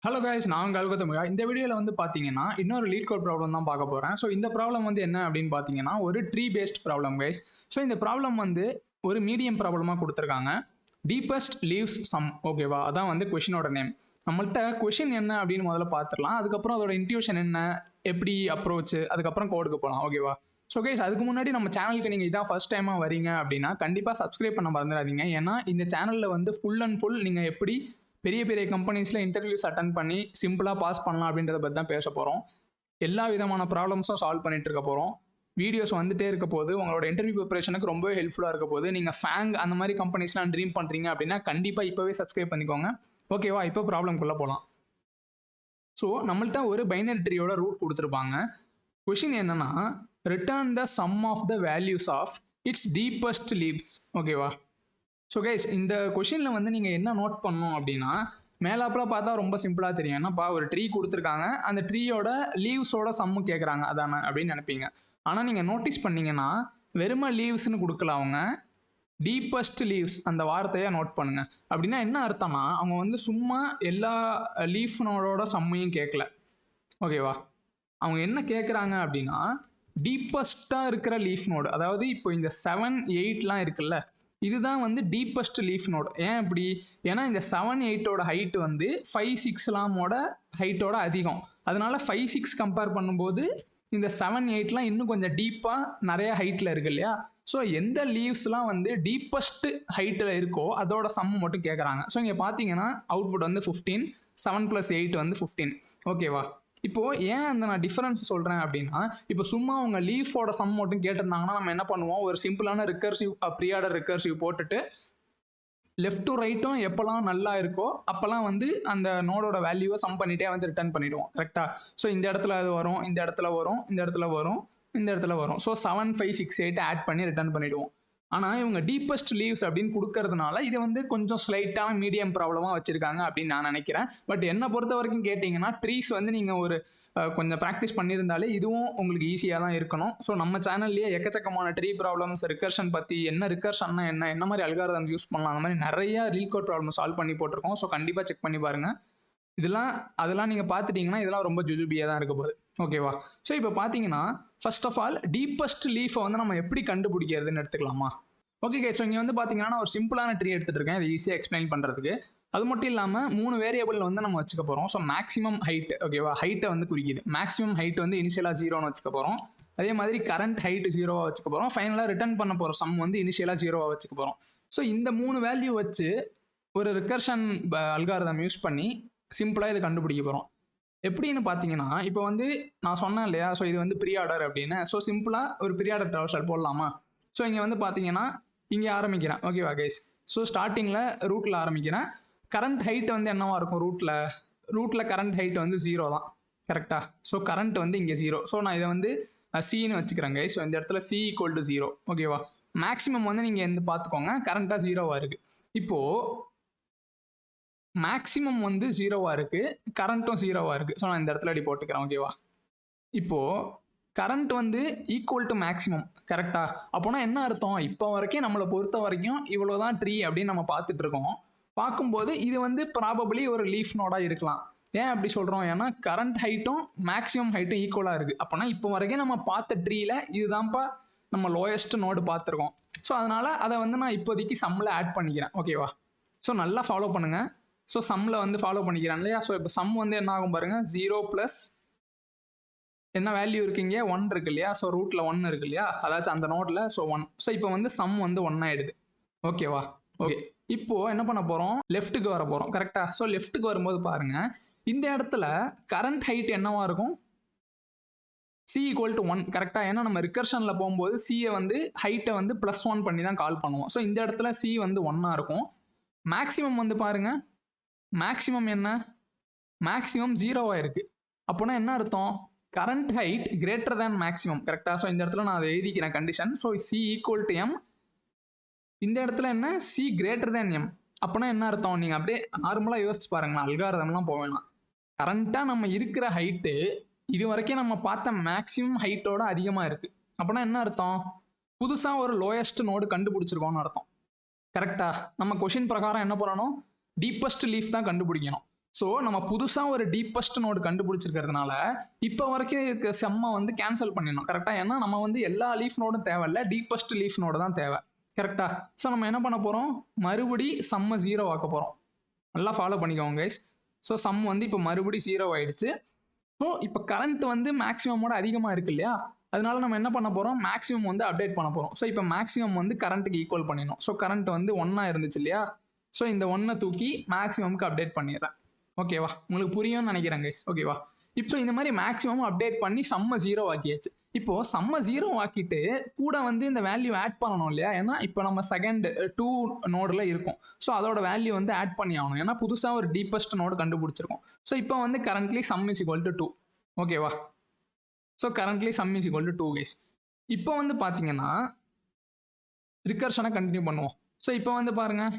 Hello guys, நான் கல்கத்தா. இந்த வீடியோவில் வந்து பார்த்தீங்கன்னா இன்னொரு லீட் கோட் ப்ராப்ளம் தான் பார்க்க போகிறேன். ஸோ இந்த ப்ராப்ளம் வந்து என்ன அப்படின்னு பார்த்தீங்கன்னா ஒரு tree paste problem guys. So இந்த ப்ராப்ளம் வந்து ஒரு மீடியம் ப்ராப்ளமாக கொடுத்துருக்காங்க. டீப்பஸ்ட் லீவ்ஸ் சம், ஓகேவா? அதான் வந்து கொஷினோட நேம். நம்மள்கிட்ட கொஷின் என்ன அப்படின்னு முதல்ல பார்த்துடலாம். அதுக்கப்புறம் அதோட இன்ட்யூஷன் என்ன, எப்படி அப்ரோச், அதுக்கப்புறம் கோடுக்கு போகலாம், ஓகேவா? ஸோ கைஸ், அதுக்கு முன்னாடி நம்ம சேனலுக்கு நீங்கள் இதான் ஃபர்ஸ்ட் டைமாக வரீங்க அப்படின்னா கண்டிப்பாக சப்ஸ்கிரைப் பண்ண மறந்துடாதீங்க. ஏன்னா இந்த சேனலில் வந்து ஃபுல் அண்ட் ஃபுல் நீங்கள் எப்படி பெரிய பெரிய கம்பெனிஸில் இன்டர்வியூஸ் அட்டன் பண்ணி சிம்பிளாக பாஸ் பண்ணலாம் அப்படின்றத பற்றி தான் பேச போகிறோம். எல்லா விதமான ப்ராப்ளம்ஸும் சால்வ் பண்ணிட்டு இருக்க போகிறோம். வீடியோஸ் வந்துட்டே இருக்க போது உங்களோட இன்டர்வியூ ப்ரிப்பரேஷனுக்கு ரொம்பவே ஹெல்ப்ஃபுல்லாக இருக்க போது. நீங்கள் ஃபேங் அந்த மாதிரி கம்பெனிஸ்லாம் ட்ரீம் பண்ணுறீங்க அப்படின்னா கண்டிப்பாக இப்போவே சப்ஸ்கிரைப் பண்ணிக்கோங்க, ஓகேவா? இப்போ ப்ராப்ளம்குள்ளே போகலாம். ஸோ நம்மள்ட்ட ஒரு பைனரி ட்ரீயோட ரூட் கொடுத்துருப்பாங்க. கொஷின் என்னன்னா return the sum of the values of its deepest leaves, ஓகேவா? ஸோ கைஸ், இந்த கொஷினில் வந்து நீங்கள் என்ன நோட் பண்ணணும் அப்படின்னா மேலாப்பில் பார்த்தா ரொம்ப சிம்பிளாக தெரியும். என்னப்பா ஒரு ட்ரீ கொடுத்துருக்காங்க, அந்த ட்ரீயோட லீவ்ஸோட சம்மு கேட்குறாங்க அதானே அப்படின்னு நினைப்பீங்க. ஆனால் நீங்கள் நோட்டீஸ் பண்ணிங்கன்னா வெறும லீவ்ஸ்னு கொடுக்கல, அவங்க டீப்பஸ்ட் லீவ்ஸ் அந்த வார்த்தையை நோட் பண்ணுங்க. அப்படின்னா என்ன அர்த்தம்னா அவங்க வந்து சும்மா எல்லா லீஃப்னோட சம்மையும் கேட்கல, ஓகேவா? அவங்க என்ன கேட்குறாங்க அப்படின்னா டீப்பஸ்ட்டாக இருக்கிற லீஃப் நோடு, அதாவது இப்போ இந்த 7, 8லாம் இருக்குல்ல, இதுதான் வந்து டீப்பஸ்ட் லீஃப் நோடு. ஏன் இப்படி? ஏன்னா இந்த 7, 8ஓட ஹைட் வந்து 5, 6லாமோட ஹைட்டோட அதிகம். அதனால 5, 6 கம்பேர் பண்ணும்போது இந்த 7, 8லாம் இன்னும் கொஞ்சம் டீப்பாக நிறைய ஹைட்டில் இருக்கு இல்லையா? ஸோ எந்த லீவ்ஸ்லாம் வந்து டீப்பஸ்ட் ஹைட்டில் இருக்கோ அதோட சம் மட்டும் கேட்குறாங்க. ஸோ இங்கே பார்த்தீங்கன்னா அவுட்புட் வந்து 15, 7 + 8 வந்து 15, ஓகேவா? இப்போது ஏன் அந்த நான் டிஃபரன்ஸ் சொல்கிறேன் அப்படின்னா, இப்போ சும்மா அவங்க லீஃபோட சம் மட்டும் கேட்டிருந்தாங்கன்னா நம்ம என்ன பண்ணுவோம், ஒரு சிம்பிளான ரிக்கர்சிவ் ப்ரீஆர்டர் ரிக்கர்சிவ் போட்டுட்டு லெஃப்ட் டு ரைட்டும் எப்போல்லாம் நல்லா இருக்கோ அப்போல்லாம் வந்து அந்த நோடோட வேல்யூவை சம் பண்ணிகிட்டே வந்து ரிட்டர்ன் பண்ணிவிடுவோம், கரெக்டாக? ஸோ இந்த இடத்துல அது வரும், இந்த இடத்துல வரும், இந்த இடத்துல வரும், இந்த இடத்துல வரும். ஸோ 7, 5, 6, 8 ஆட் பண்ணி ரிட்டர்ன் பண்ணிவிடுவோம். ஆனால் இவங்க டீப்பஸ்ட் லீவ்ஸ் அப்படின்னு கொடுக்கறதுனால இது வந்து கொஞ்சம் ஸ்லைட்டான மீடியம் ப்ராப்ளமாக வச்சுருக்காங்க அப்படின்னு நான் நினைக்கிறேன். பட் என்னை பொறுத்த வரைக்கும் கேட்டிங்கன்னா ட்ரீஸ் வந்து நீங்கள் ஒரு கொஞ்சம் ப்ராக்டிஸ் பண்ணியிருந்தாலே இதுவும் உங்களுக்கு ஈஸியாக தான் இருக்கணும். ஸோ நம்ம சேனல்லேயே எக்கச்சக்கமான ட்ரீ ப்ராப்ளம்ஸ், ரிக்கர்ஷன் பற்றி, என்ன ரிக்கர்ஷன்னா என்ன மாதிரி அல்காரிதம் யூஸ் பண்ணலாம், அந்த மாதிரி நிறைய லீட்கோட் ப்ராப்ளம் சால்வ் பண்ணி போட்டிருக்கோம். ஸோ கண்டிப்பாக செக் பண்ணி பாருங்கள். அதெல்லாம் நீங்கள் பார்த்துட்டிங்கன்னா இதெல்லாம் ரொம்ப ஜுஜுபியாக தான் இருக்க போகுது, ஓகேவா? ஸோ இப்போ பார்த்தீங்கன்னா ஃபர்ஸ்ட் ஆஃப் ஆல் டீப்பஸ்ட் லீஃபை வந்து நம்ம எப்படி கண்டுபிடிக்கிறதுன்னு எடுத்துக்கலாமா? ஓகே கைஸ், ஸோ இங்கே வந்து பார்த்தீங்கன்னா நான் ஒரு சிம்பிளான ட்ரீ எடுத்துகிட்டு இருக்கேன், இது ஈஸியாக எக்ஸ்பிளைன் பண்ணுறதுக்கு. அது மட்டும் இல்லாமல் 3 வேரியபிள் வந்து நம்ம வச்சுக்க போகிறோம். ஸோ மேக்ஸிமம் ஹைட், ஓகேவா? ஹைட்டை வந்து குறிக்குது. மேக்ஸிமம் ஹைட் வந்து இனிஷியலாக 0ன்னு வச்சுக்க போகிறோம். அதே மாதிரி கரண்ட் ஹைட் 0வாக வச்சுக்க போகிறோம். ஃபைனலாக ரிட்டர்ன் பண்ண போகிற சம் வந்து இனிஷியலாக 0வாக வச்சுக்க போகிறோம். ஸோ இந்த 3 வேல்யூ வச்சு ஒரு ரிக்கர்ஷன் அல்காரிதம் யூஸ் பண்ணி சிம்பிளாக இதை கண்டுபிடிக்க போகிறோம். எப்படின்னு பார்த்தீங்கன்னா இப்போ வந்து நான் சொன்னேன் இல்லையா, ஸோ இது வந்து ப்ரீஆர்டர் அப்படின்னு. ஸோ சிம்பிளாக ஒரு ப்ரீஆர்டர் ட்ராவல்சல் போடலாமா? ஸோ இங்கே வந்து பார்த்தீங்கன்னா இங்கே ஆரம்பிக்கிறேன், ஓகேவா கைஸ்? ஸோ ஸ்டார்டிங்கில் ரூட்டில் ஆரம்பிக்கிறேன். கரண்ட் ஹைட் வந்து என்னவா இருக்கும்? ரூட்டில் கரண்ட் ஹைட் வந்து 0 தான், கரெக்டாக? ஸோ கரண்ட் வந்து இங்கே 0. ஸோ நான் இதை வந்து சின்னு வச்சுக்கிறேன் கைஸ். ஸோ இந்த இடத்துல C = 0, ஓகேவா? மேக்ஸிமம் வந்து நீங்கள் எந்த பார்த்துக்கோங்க, கரண்ட்டாக 0வாக இருக்குது. இப்போது மேக்ஸிமம் வந்து 0வாக இருக்குது, கரண்ட்டும் 0வாக இருக்குது. ஸோ நான் இந்த இடத்துல அப்படி போட்டுக்கிறேன், ஓகேவா? இப்போது கரண்ட் வந்து ஈக்குவல் டு மேக்ஸிமம், கரெக்டாக? அப்போனா என்ன அர்த்தம்? இப்போ வரைக்கும் நம்மளை பொறுத்த வரைக்கும் இவ்வளோ தான் ட்ரீ அப்படின்னு நம்ம பார்த்துட்டு இருக்கோம். பார்க்கும்போது இது வந்து ப்ராபபிளி ஒரு லீஃப் நோடாக இருக்கலாம். ஏன் அப்படி சொல்கிறோம்? ஏன்னா கரண்ட் ஹைட்டும் மேக்ஸிமம் ஹைட்டும் ஈக்குவலாக இருக்குது. அப்போனா இப்போ வரைக்கும் நம்ம பார்த்த ட்ரீயில் இதுதான்ப்பா நம்ம லோயஸ்ட் நோடு பார்த்துருக்கோம். ஸோ அதனால் அதை வந்து நான் இப்போதைக்கு சம்மில் ஆட் பண்ணிக்கிறேன், ஓகேவா? ஸோ நல்லா ஃபாலோ பண்ணுங்கள். ஸோ சம்மில் வந்து ஃபாலோ பண்ணிக்கிறேன் இல்லையா? ஸோ இப்போ சம் வந்து என்ன ஆகும் பாருங்கள், 0 + என்ன வேல்யூ இருக்குங்க, 1 இருக்கு இல்லையா? ஸோ ரூட்டில் 1 இருக்கு இல்லையா, அதாச்சும் அந்த நோட்டில். ஸோ 1. ஸோ இப்போ வந்து சம் வந்து 1 ஆகிடுது, ஓகேவா? ஓகே, இப்போது என்ன பண்ண போகிறோம், லெஃப்ட்டுக்கு வர போகிறோம், கரெக்டாக? ஸோ லெஃப்ட்டுக்கு வரும்போது பாருங்கள், இந்த இடத்துல கரண்ட் ஹைட் என்னவா இருக்கும்? C = 1, கரெக்டாக? ஏன்னா நம்ம ரிக்கர்ஷனில் போகும்போது சியை வந்து ஹைட்டை வந்து +1 பண்ணி தான் கால் பண்ணுவோம். ஸோ இந்த இடத்துல C வந்து 1ஆக இருக்கும். மேக்ஸிமம் வந்து பாருங்கள், மேக்ஸிமம் என்ன? மேக்ஸிமம் 0வாக இருக்குது. அப்போனா என்ன அர்த்தம்? Current height greater than maximum, கரெக்டாக? ஸோ இந்த இடத்துல நான் அதை எழுதிக்கிறேன் கண்டிஷன். So C = M. இந்த இடத்துல என்ன? C > M. அப்போனா என்ன அர்த்தம்? நீங்கள் அப்படியே நார்மலாக யோசிச்சு பாருங்களேன், அல்காரிதம்லாம் போவேலாம். கரண்ட்டாக நம்ம இருக்கிற ஹைட்டு இது வரைக்கும் நம்ம பார்த்த மேக்ஸிமம் ஹைட்டோட அதிகமாக இருக்குது. அப்போனா என்ன அர்த்தம்? புதுசாக ஒரு லோயஸ்ட் நோடு கண்டுபிடிச்சிருக்கோன்னு அர்த்தம், கரெக்டாக? நம்ம கொஷின் பிரகாரம் என்ன பண்ணணும்? டீப்பஸ்ட் லீஃப் தான் கண்டுபிடிக்கணும். ஸோ நம்ம புதுசாக ஒரு டீப்பஸ்ட் நோடு கண்டுபிடிச்சிருக்கிறதுனால இப்போ வரைக்கும் இருக்க செம்மை வந்து கேன்சல் பண்ணிடணும் கரெக்டாக. ஏன்னா நம்ம வந்து எல்லா லீஃப் நோடும் தேவையில்ல, டீப்பஸ்ட் லீஃப் நோடு தான் தேவை கரெக்டாக. ஸோ நம்ம என்ன பண்ண போகிறோம், மறுபடி சம்மை 0 ஆக்க போகிறோம். நல்லா ஃபாலோ பண்ணிக்கோங்க கைஸ். ஸோ சம் வந்து இப்போ மறுபடி 0 ஆயிடுச்சு. ஸோ இப்போ கரண்ட் வந்து மேக்ஸிமமோட அதிகமாக இருக்கு இல்லையா, அதனால நம்ம என்ன பண்ண போகிறோம், மேக்ஸிமம் வந்து அப்டேட் பண்ண போகிறோம். ஸோ இப்போ மேக்ஸிமம் வந்து கரண்ட்டுக்கு ஈக்குவல் பண்ணிடணும். ஸோ கரண்ட் வந்து 1 இருந்துச்சு இல்லையா, ஸோ இந்த 1 தூக்கி மேக்ஸிமம்க்கு அப்டேட் பண்ணிடுறேன். ஓகேவா, உங்களுக்கு புரியும்னு நினைக்கிறேன் கைஸ். ஓகேவா, இப்போ இந்த மாதிரி மேக்ஸிமம் அப்டேட் பண்ணி சம்ம 0 ஆக்கியாச்சு. இப்போ சம்ம 0 ஆக்கிட்டு கூட வந்து இந்த வேல்யூ ஆட் பண்ணணும் இல்லையா, ஏன்னா இப்போ நம்ம செகண்ட் 2 நோடில் இருக்கும். ஸோ அதோட வேல்யூ வந்து ஆட் பண்ணி ஆகணும், ஏன்னா புதுசாக ஒரு டீப்பஸ்ட் நோடு கண்டுபிடிச்சிருக்கோம். ஸோ இப்போ வந்து currently some is equal to 2. ஓகேவா, so currently some is equal to 2 guys. இப்போ வந்து பார்த்தீங்கன்னா ரிகர்ஷனை கண்டினியூ பண்ணுவோம். ஸோ இப்போ வந்து பாருங்கள்,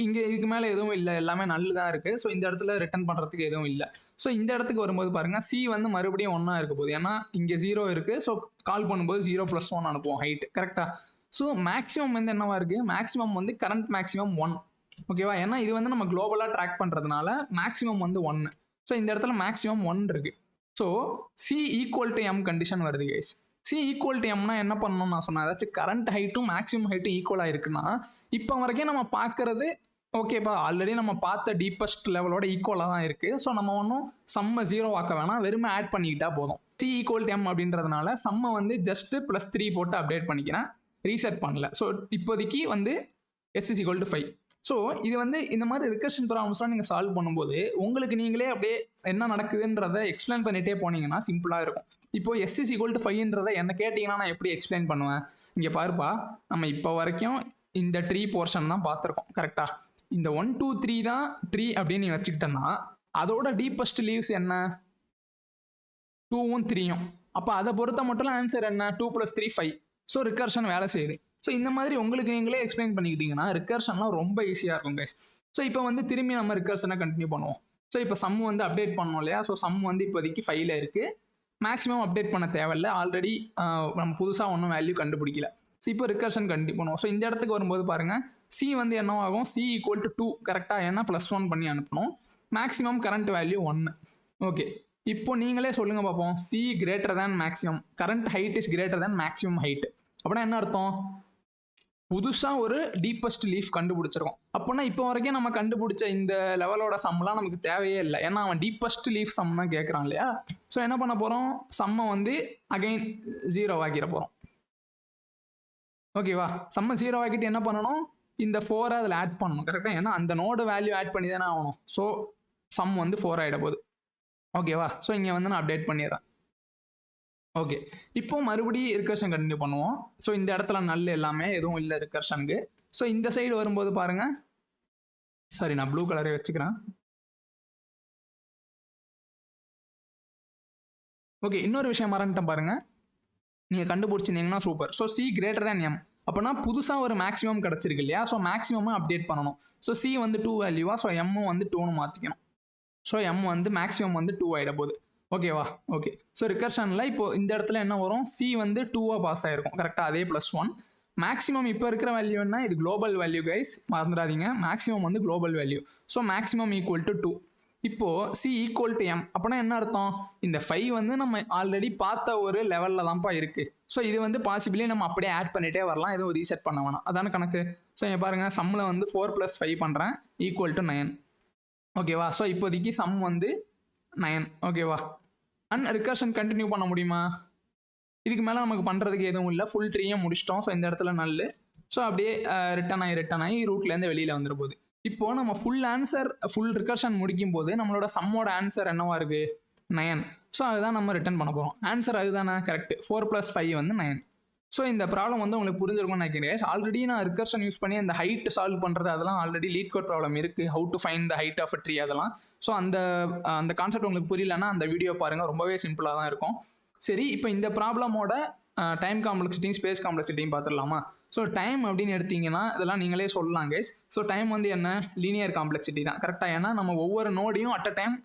இங்கே இதுக்கு மேலே எதுவும் இல்லை, எல்லாமே நல்லு தான் இருக்குது. ஸோ இந்த இடத்துல ரிட்டர்ன் பண்ணுறதுக்கு எதுவும் இல்லை. ஸோ இந்த இடத்துக்கு வரும்போது பாருங்கள், சி வந்து மறுபடியும் 1 இருக்க போகுது, ஏன்னா இங்கே 0 இருக்குது. ஸோ கால் பண்ணும்போது 0+1 அனுப்புவோம் ஹைட்டு கரெக்டாக. ஸோ மேக்ஸிமம் வந்து என்னவா இருக்குது, மேக்ஸிமம் வந்து கரண்ட் மேக்ஸிமம் 1. ஓகேவா, ஏன்னா இது வந்து நம்ம குளோபலாக ட்ராக் பண்ணுறதுனால மேக்ஸிமம் வந்து 1. ஸோ இந்த இடத்துல மேக்ஸிமம் 1 இருக்குது. So C equal to M condition வருது கைஸ். சி ஈக்குவல் டு எம்னா என்ன பண்ணணும்னு நான் சொன்னேன், ஏதாச்சும் கரண்ட் ஹைட்டும் மேக்ஸிமம் ஹைட்டும் ஈக்குவலாக இருக்குன்னா இப்போ வரைக்கும் நம்ம பார்க்குறது ஓகேப்பா, ஆல்ரெடி நம்ம பார்த்த டீப்பஸ்ட் லெவலோட ஈக்குவலாக தான் இருக்குது. ஸோ நம்ம ஒன்றும் சம்மை 0 ஆக்க வேணாம், வெறுமே ஆட் பண்ணிக்கிட்டா போதும். சி ஈக்குவல் டு எம் அப்படின்றதுனால சம்மை வந்து ஜஸ்ட்டு +3 போட்டு அப்டேட் பண்ணிக்கிறேன், ரீசெட் பண்ணல. ஸோ இப்போதைக்கு வந்து S is equal to 5. So இது வந்து இந்த மாதிரி ரிகர்ஷன் ப்ராப்ளம்ஸ்லாம் நீங்கள் சால்வ் பண்ணும்போது உங்களுக்கு நீங்களே அப்படியே என்ன நடக்குதுன்றதை எக்ஸ்பிளைன் பண்ணிகிட்டே போனீங்கன்னா சிம்பிளாக இருக்கும். இப்போது S is equal to 5ன்றதை என்ன கேட்டிங்கன்னா நான் எப்படி எக்ஸ்பிளைன் பண்ணுவேன், இங்கே பாருப்பா, நம்ம இப்போ வரைக்கும் இந்த ட்ரீ போர்ஷன் தான் பார்த்துருக்கோம் கரெக்டாக. இந்த 1 2 3 தான் ட்ரீ அப்படின்னு நீ வச்சுக்கிட்டேன்னா அதோட டீப்பஸ்ட் லீவ்ஸ் என்ன, 2ம் 3ம். அப்போ அதை பொறுத்த மட்டும் ஆன்சர் என்ன, 2 + 3 5. ஸோ ரிகர்ஷன் வேலை செய்யுது. ஸோ இந்த மாதிரி உங்களுக்கு நீங்களே எக்ஸ்பிளைன் பண்ணிக்கிட்டீங்கன்னா ரிகர்ஷன்லாம் ரொம்ப ஈஸியாக இருக்கும் கைஸ். ஸோ இப்போ வந்து திரும்பி நம்ம ரிகர்ஷனை கண்டினியூ பண்ணுவோம். ஸோ இப்போ சம் வந்து அப்டேட் பண்ணோம் இல்லையா, ஸோ சம் வந்து இப்போதைக்கு 5ல் இருக்குது. மேக்ஸிமம் அப்டேட் பண்ண தேவையில்லை, ஆல்ரெடி நம்ம புதுசாக ஒன்றும் வேல்யூ கண்டுபிடிக்கல. ஸோ இப்போ ரிகர்ஷன் கண்டினியூ பண்ணுவோம். ஸோ இந்த இடத்துக்கு வரும்போது பாருங்கள், சி வந்து என்னவாகும், சி ஈக்குவல் டு 2 கரெக்டாக, ஏன்னா +1 பண்ணி அனுப்பணும். Maximum current value 1. ஓகே, இப்போ நீங்களே சொல்லுங்கள் பார்ப்போம், C greater than maximum current height is greater than maximum height. அப்படின்னா என்ன அர்த்தம், புதுசாக ஒரு டீப்பஸ்ட் லீஃப் கண்டுபிடிச்சிருக்கோம். அப்போனா இப்போ வரைக்கும் நம்ம கண்டுபிடிச்ச இந்த லெவலோட சம்லாம் நமக்கு தேவையே இல்லை, ஏன்னா அவன் டீப்பஸ்ட் லீஃப் சம் தான் கேட்குறான் இல்லையா. ஸோ என்ன பண்ண போகிறோம், சம்மை வந்து அகைன் 0 ஆக்கிட போகிறோம். ஓகேவா, சம்மை 0 ஆக்கிட்டு என்ன பண்ணணும், இந்த 4 அதில் ஆட் பண்ணணும் கரெக்டாக, ஏன்னா அந்த நோடு வேல்யூ ஆட் பண்ணி தானே ஆகணும். ஸோ சம் வந்து 4 ஆகிட போகுது. ஓகேவா, ஸோ இங்கே வந்து நான் அப்டேட் பண்ணிடுறேன். ஓகே, இப்போ மறுபடியும் ரிகர்ஷன் கண்டினியூ பண்ணுவோம். ஸோ இந்த இடத்துல நல்ல எல்லாமே எதுவும் இல்லை ரிகர்ஷனுக்கு. ஸோ இந்த சைடு வரும்போது பாருங்கள், சாரி நான் ப்ளூ கலரே வச்சுக்கிறேன். ஓகே, இன்னொரு விஷயம் மறந்துட்டேன் பாருங்கள், நீங்கள் கண்டுபிடிச்சிருந்தீங்கன்னா super. So C greater than M, அப்போனா புதுசாக ஒரு மேக்ஸிமம் கிடச்சிருக்கு இல்லையா, ஸோ மேக்ஸிமமாக அப்டேட் பண்ணணும். ஸோ சி வந்து 2 வேல்யூவா, ஸோ எம்மும் வந்து 2ன்னு மாற்றிக்கணும். ஸோ எம் வந்து மேக்ஸிமம் வந்து 2 ஆகிட போகுது. ஓகேவா, ஓகே. ஸோ ரிகர்ஷனில் இப்போ இந்த இடத்துல என்ன வரும், சி வந்து 2ஆக பாஸ் ஆகிருக்கும் கரெக்டாக, அதே +1. மேக்ஸிமம் இப்போ இருக்கிற வேல்யூ என்ன, இது குளோபல் வேல்யூ கைஸ், மறந்துடாதீங்க, மேக்ஸிமம் வந்து global value. So maximum equal to 2. இப்போது சி ஈக்குவல் டு எம், அப்போனா என்ன அர்த்தம், இந்த 5 வந்து நம்ம ஆல்ரெடி பார்த்த ஒரு லெவலில் தான்ப்பா இருக்குது. ஸோ இது வந்து பாசிபிளி நம்ம அப்படியே ஆட் பண்ணிகிட்டே வரலாம், எதுவும் ரீசெட் பண்ண வேணாம், அதான கணக்கு. ஸோ இங்கே பாருங்கள், சம்மில் வந்து 4 + 5 பண்ணுறேன் ஈக்குவல் டு 9. ஓகேவா, ஸோ இப்போதைக்கு சம் வந்து 9. ஓகேவா, அண்ட் ரிகர்ஷன் கண்டினியூ பண்ண முடியுமா, இதுக்கு மேலே நமக்கு பண்ணுறதுக்கு எதுவும் இல்லை, ஃபுல் ட்ரீயும் முடிச்சிட்டோம். ஸோ இந்த இடத்துல நல்லு, ஸோ அப்படியே ரிட்டன் ஆகி ரூட்லேருந்து வெளியில் வந்துட போகுது. இப்போது நம்ம ஃபுல் ரிகர்ஷன் முடிக்கும் போது நம்மளோட சம்மோட ஆன்சர் என்னவா இருக்குது, 9. ஸோ அதுதான் நம்ம ரிட்டர்ன் பண்ண போகிறோம். ஆன்சர் அதுதானே கரெக்ட், 4 + 5 வந்து 9. ஸோ இந்த ப்ராப்ளம் வந்து உங்களுக்கு புரிஞ்சிருக்கும்னு நினைக்கிறேன். ஆல்ரெடி நான் ரிகர்ஷன் யூஸ் பண்ணி அந்த ஹைட் சால்வ் பண்ணுறது அதெல்லாம் ஆல்ரெடி லீட்கோட் ப்ராப்ளம் இருக்குது, how to find the height of a tree அதெல்லாம். ஸோ அந்த கான்செப்ட் உங்களுக்கு புரியலன்னா அந்த வீடியோ பாருங்கள், ரொம்பவே சிம்பிளாக தான் இருக்கும். சரி, இப்போ இந்த ப்ராப்ளமோட டைம் காம்ப்ளெக்சிட்டியும் ஸ்பேஸ் காம்ப்ளெக்சிட்டியும் பார்த்துடலாமா. ஸோ டைம் அப்படின்னு எடுத்திங்கன்னா இதெல்லாம் நீங்களே சொல்லலாம் கைஸ். ஸோ டைம் வந்து என்ன, லீனியர் காம்ப்ளெக்சிட்டி தான் கரெக்டாக, ஏன்னா நம்ம ஒவ்வொரு நோடையும் at a time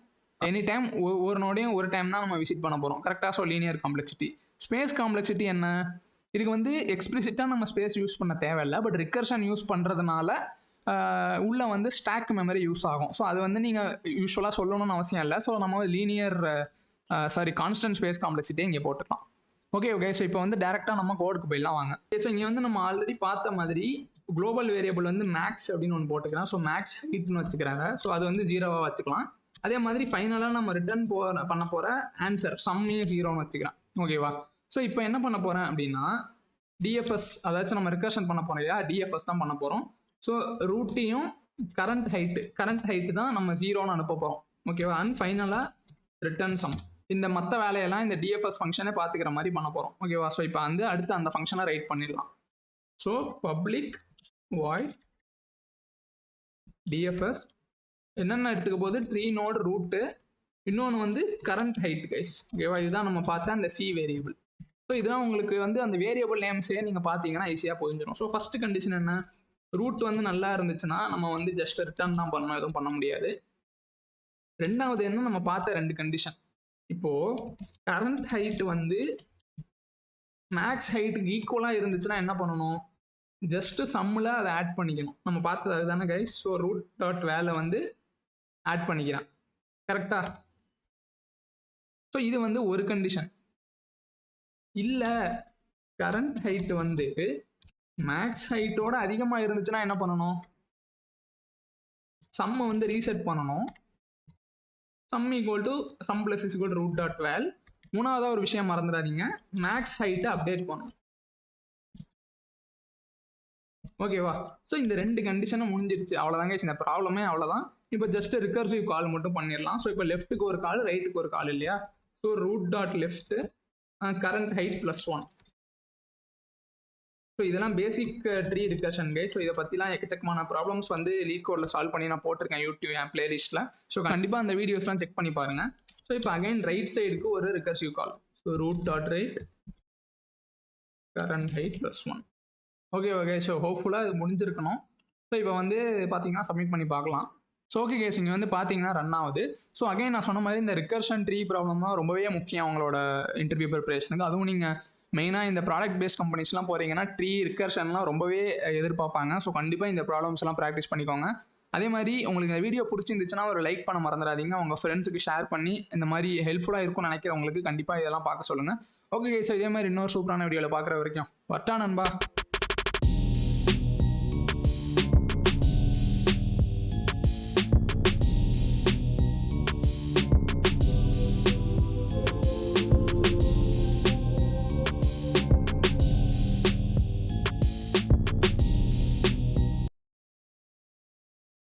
any time ஒவ்வொரு நோடையும் ஒரு டைம் தான் நம்ம விசிட் பண்ண போகிறோம் கரெக்டாக. So linear complexity. Space complexity என்ன, இதுக்கு வந்து எக்ஸ்பிளிசிட்டாக நம்ம ஸ்பேஸ் யூஸ் பண்ண தேவையில்லை, பட் ரிகர்ஷன் யூஸ் பண்ணுறதுனால உள்ளே வந்து ஸ்டாக் மெமரி யூஸ் ஆகும். ஸோ அது வந்து நீங்கள் யூஸ்வலாக சொல்லணும்னு அவசியம் இல்லை. ஸோ நம்ம லீனியர் கான்ஸ்டன்ட் ஸ்பேஸ் காம்ப்ளெக்சிட்டியே இங்கே போட்டுக்கலாம். ஓகே. ஸோ இப்போ வந்து டேரெக்டாக நம்ம கோடுக்கு போயிடலாம் வாங்க. ஸோ இங்கே வந்து நம்ம ஆல்ரெடி பார்த்த மாதிரி குளோபல் வேரியபிள் வந்து மேக்ஸ் அப்படின்னு ஒன்று போட்டுக்கலாம். ஸோ மேக்ஸ் ஹைட்னு வச்சுக்கிறாங்க. ஸோ அது வந்து 0வாக வச்சுக்கலாம். அதே மாதிரி ஃபைனலாக நம்ம ரிட்டர்ன் பண்ண போகிற ஆன்சர் சம்மே 0ன்னு வச்சுக்கிறேன். ஓகேவா? ஸோ இப்போ என்ன பண்ண போகிறேன் அப்படின்னா டிஎஃப்எஸ், அதாச்சும் நம்ம ரிகர்ஷன் பண்ண போகிறோம் இல்லையா, டிஎஃப்எஸ் தான் பண்ண போகிறோம். ஸோ ரூட்டையும் கரண்ட் ஹைட்டு தான் நம்ம 0ன்னு அனுப்ப போகிறோம். ஓகேவா? அண்ட் ஃபைனலாக ரிட்டர்ன் சம். இந்த மற்ற வேலையெல்லாம் இந்த டிஎஃப்எஸ் ஃபங்க்ஷனை பார்த்துக்கிற மாதிரி பண்ண போகிறோம். ஓகேவா? ஸோ இப்போ வந்து அடுத்து அந்த ஃபங்க்ஷனை ரைட் பண்ணிடலாம். ஸோ பப்ளிக் வாய்ட் டிஎஃப்எஸ் என்னென்ன எடுத்துக்க போது ட்ரீ நோட் ரூட்டு, இன்னொன்று வந்து கரண்ட் ஹைட் கைஸ். ஓகேவா? இதுதான் நம்ம பார்த்தா அந்த சி வேரியபிள். ஸோ இதெல்லாம் உங்களுக்கு வந்து அந்த வேரியபிள் நேம்ஸே நீங்கள் பார்த்தீங்கன்னா ஈஸியாக புரிஞ்சிடும். ஸோ ஃபஸ்ட்டு கண்டிஷன் என்ன, ரூட் வந்து நல்லா இருந்துச்சுன்னா நம்ம வந்து ஜஸ்ட் ரிட்டர்ன் தான் பண்ணணும், எதுவும் பண்ண முடியாது. ரெண்டாவது என்ன, நம்ம பார்த்த 2 கண்டிஷன். இப்போது கரண்ட் ஹைட் வந்து மேக்ஸ் ஹைட்டுக்கு ஈக்குவலாக இருந்துச்சுன்னா என்ன பண்ணணும், ஜஸ்ட்டு சம்மில் அதை ஆட் பண்ணிக்கணும். நம்ம பார்த்தது அதுதானே கைஸ். ஸோ ரூட் டாட் வேலை வந்து ஆட் பண்ணிக்கிறேன். கரெக்டா? ஸோ இது வந்து ஒரு கண்டிஷன். இல்லை கரண்ட் ஹைட் வந்து மேக்ஸ் ஹைட்டோட அதிகமாக இருந்துச்சுன்னா என்ன பண்ணணும், சம்மை வந்து ரீசெட் பண்ணணும். Sum equal to sum plus is equal to root dot val. மூணாவதாக ஒரு விஷயம் மறந்துடாதீங்க, மேக்ஸ் ஹைட்டை அப்டேட் பண்ணணும். ஓகேவா? ஸோ இந்த 2 கண்டிஷனும் முடிஞ்சிருச்சு. அவ்வளோதாங்க இந்த ப்ராப்ளமே, அவ்வளோதான். இப்போ ஜஸ்ட் ரிகர்சிவ் கால் மட்டும் பண்ணிடலாம். ஸோ இப்போ லெஃப்ட்டுக்கு ஒரு கால், ரைட்டுக்கு ஒரு கால் இல்லையா. So root dot left current height +1. So இதெல்லாம் basic tree recursion guys. So இதை பற்றிலாம் எக்கச்சக்கமான ப்ராப்ளம்ஸ் வந்து லீட்கோடில் சால்வ் பண்ணி நான் போட்டிருக்கேன் யூடியூப் என் பிளேலிஸ்ட்டில். ஸோ கண்டிப்பாக அந்த வீடியோஸ்லாம் செக் பண்ணி பாருங்கள். ஸோ இப்போ அகைன் ரைட் சைடுக்கு ஒரு recursive call. So root dot right current height +1. Okay. So ஹோப்ஃபுல்லாக இது முடிஞ்சிருக்கணும். ஸோ இப்போ வந்து பார்த்தீங்கன்னா சப்மிட் பண்ணி பார்க்கலாம். ஸோ ஓகே கேஸ், இங்கே வந்து பார்த்தீங்கன்னா ரன் ஆகுது. ஸோ அகைன் நான் சொன்ன மாதிரி இந்த ரிகர்ஷன் ட்ரீ ப்ராப்ளம் தான் ரொம்பவே முக்கியம் அவங்களோட இன்டர்வியூ ப்ரிப்பரேஷனுக்கு. அதுவும் நீங்கள் மெயினாக இந்த ப்ராடக்ட் பேஸ்ட் கம்பெனிஸ்லாம் போகிறீங்கன்னா ட்ரீ ரிகர்ஷன்லாம் ரொம்பவே எதிர்பார்ப்பாங்க. ஸோ கண்டிப்பாக இந்த ப்ராப்ளம்ஸ்லாம் ப்ராக்டிஸ் பண்ணிக்கோங்க. அதே மாதிரி உங்களுக்கு இந்த வீடியோ பிடிச்சிருந்துச்சுன்னா ஒரு லைக் பண்ண மறந்துடாதீங்க. உங்கள் ஃப்ரெண்ட்ஸுக்கு ஷேர் பண்ணி இந்த மாதிரி ஹெல்ப்ஃபுல்லாக இருக்கும்னு நினைக்கிறவங்களுக்கு கண்டிப்பாக இதெல்லாம் பார்க்க சொல்லுங்கள். ஓகே ஸோ இதே மாதிரி இன்னொரு சூப்பரான வீடியோவில் பார்க்குற வரைக்கும் வட்டா நண்பா.